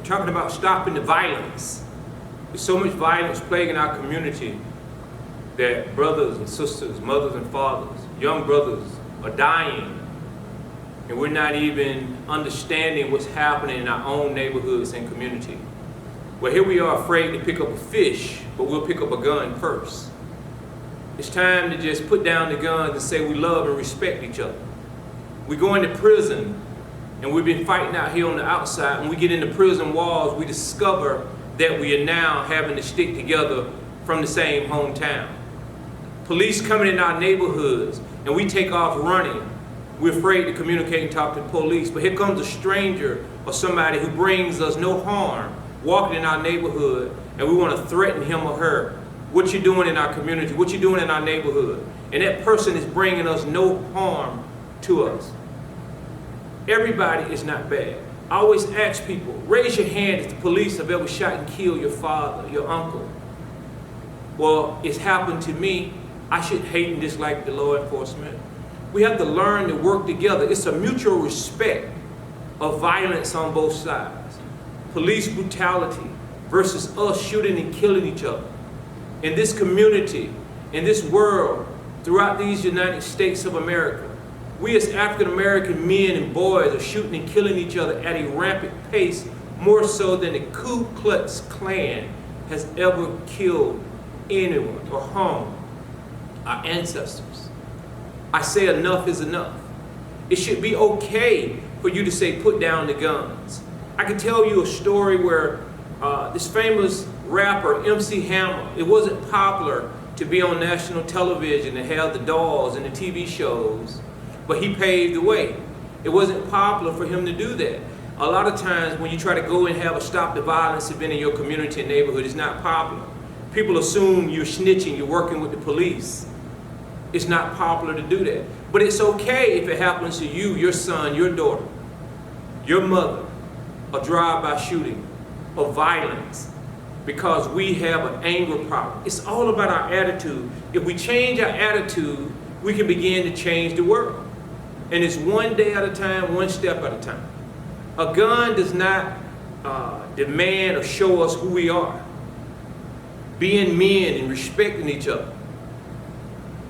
talking about stopping the violence. There's so much violence plaguing our community that brothers and sisters, mothers and fathers, young brothers are dying. And we're not even understanding what's happening in our own neighborhoods and community. Well, here we are afraid to pick up a fish, but we'll pick up a gun first. It's time to just put down the guns and say we love and respect each other. We go into prison, and we've been fighting out here on the outside. When we get into prison walls, we discover that we are now having to stick together from the same hometown. Police coming in our neighborhoods, and we take off running. We're afraid to communicate and talk to the police, but here comes a stranger or somebody who brings us no harm, walking in our neighborhood, and we want to threaten him or her. What you doing in our community? What you doing in our neighborhood? And that person is bringing us no harm to us. Everybody is not bad. I always ask people, raise your hand if the police have ever shot and killed your father, your uncle. Well, it's happened to me. I should hate and dislike the law enforcement. We have to learn to work together. It's a mutual respect of violence on both sides. Police brutality versus us shooting and killing each other. In this community, in this world, throughout these United States of America, we as African American men and boys are shooting and killing each other at a rampant pace, more so than the Ku Klux Klan has ever killed anyone or harmed our ancestors. I say enough is enough. It should be okay for you to say put down the guns. I can tell you a story where this famous rapper, MC Hammer, it wasn't popular to be on national television and have the dolls and the TV shows, but he paved the way. It wasn't popular for him to do that. A lot of times when you try to go and have a stop the violence event in your community and neighborhood, it's not popular. People assume you're snitching, you're working with the police. It's not popular to do that. But it's okay if it happens to you, your son, your daughter, your mother, a drive-by shooting, or violence, because we have an anger problem. It's all about our attitude. If we change our attitude, we can begin to change the world. And it's one day at a time, one step at a time. A gun does not demand or show us who we are. Being men and respecting each other.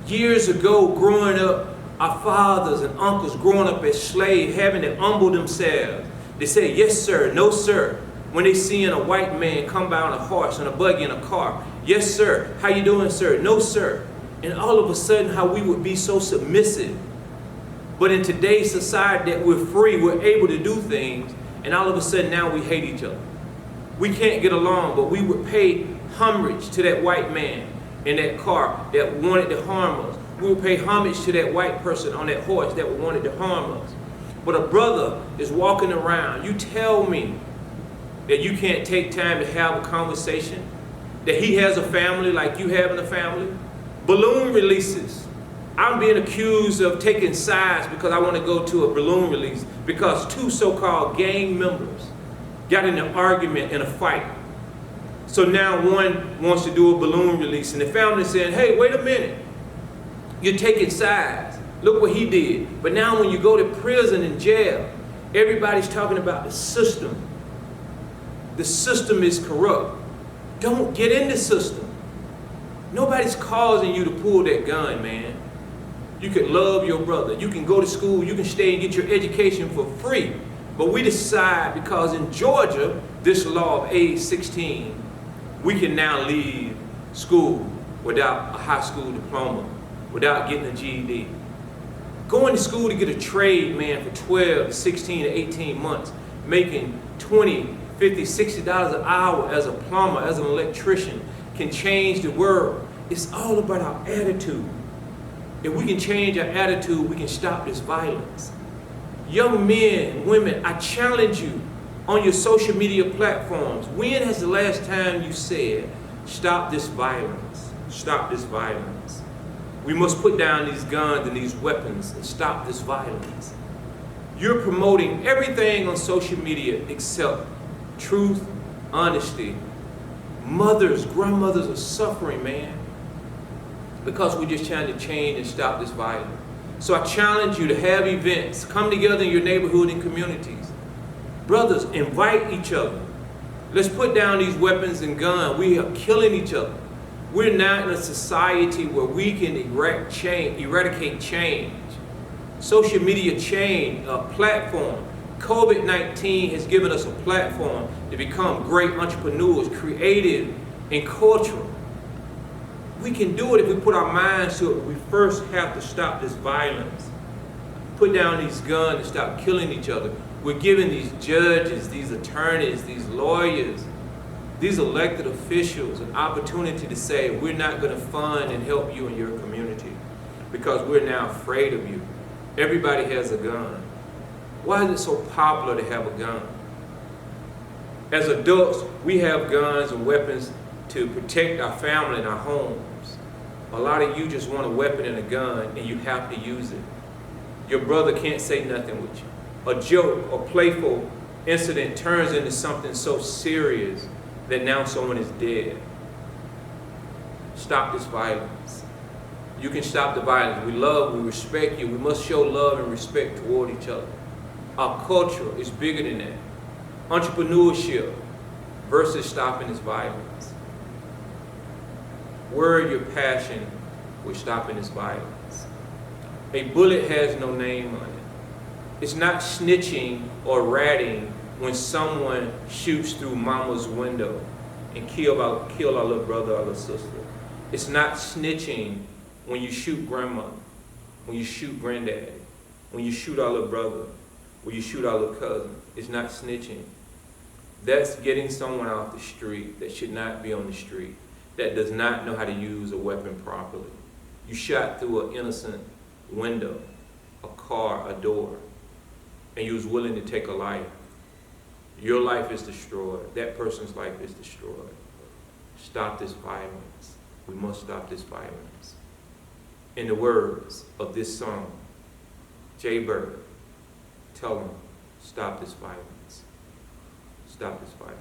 Years ago, growing up, our fathers and uncles growing up as slaves, having to humble themselves. They say, yes, sir, no, sir. When they seeing a white man come by on a horse, on a buggy, in a car. Yes, sir. How you doing, sir? No, sir. And all of a sudden, how we would be so submissive. But in today's society that we're free, we're able to do things, and all of a sudden now we hate each other. We can't get along, but we would pay homage to that white man in that car that wanted to harm us. We would pay homage to that white person on that horse that wanted to harm us. But a brother is walking around. You tell me that you can't take time to have a conversation, that he has a family like you having a family. Balloon releases. I'm being accused of taking sides because I want to go to a balloon release because two so-called gang members got in an argument and a fight. So now one wants to do a balloon release, and the family saying, hey, wait a minute. You're taking sides. Look what he did. But now when you go to prison and jail, everybody's talking about the system. The system is corrupt. Don't get in the system. Nobody's causing you to pull that gun, man. You can love your brother. You can go to school. You can stay and get your education for free. But we decide, because in Georgia, this law of age 16, we can now leave school without a high school diploma, without getting a GED. Going to school to get a trade, man, for 12 to 16 to 18 months, making $20, $50, $60 an hour as a plumber, as an electrician, can change the world. It's all about our attitude. If we can change our attitude, we can stop this violence. Young men, women, I challenge you on your social media platforms. When has the last time you said, stop this violence, stop this violence? We must put down these guns and these weapons and stop this violence. You're promoting everything on social media except truth, honesty. Mothers, grandmothers are suffering, man, because we're just trying to change and stop this violence. So I challenge you to have events, come together in your neighborhood and communities. Brothers, invite each other. Let's put down these weapons and guns. We are killing each other. We're not in a society where we can eradicate change. Social media change, a platform. COVID-19 has given us a platform to become great entrepreneurs, creative and cultural. We can do it if we put our minds to it. We first have to stop this violence. Put down these guns and stop killing each other. We're giving these judges, these attorneys, these lawyers, these elected officials an opportunity to say, we're not going to fund and help you in your community because we're now afraid of you. Everybody has a gun. Why is it so popular to have a gun? As adults, we have guns and weapons to protect our family and our homes. A lot of you just want a weapon and a gun, and you have to use it. Your brother can't say nothing with you. A joke or playful incident turns into something so serious that now someone is dead. Stop this violence. You can stop the violence. We love, we respect you. We must show love and respect toward each other. Our culture is bigger than that. Entrepreneurship versus stopping this violence. Where your passion with stopping this violence? A bullet has no name on it. It's not snitching or ratting when someone shoots through mama's window and kill our little brother or little sister. It's not snitching when you shoot grandma, when you shoot granddad, when you shoot our little brother, when you shoot our little cousin. It's not snitching. That's getting someone off the street that should not be on the street, that does not know how to use a weapon properly. You shot through an innocent window, a car, a door, and you was willing to take a life. Your life is destroyed. That person's life is destroyed. Stop this violence. We must stop this violence. In the words of this song, Jay Bird, tell them, stop this violence. Stop this violence.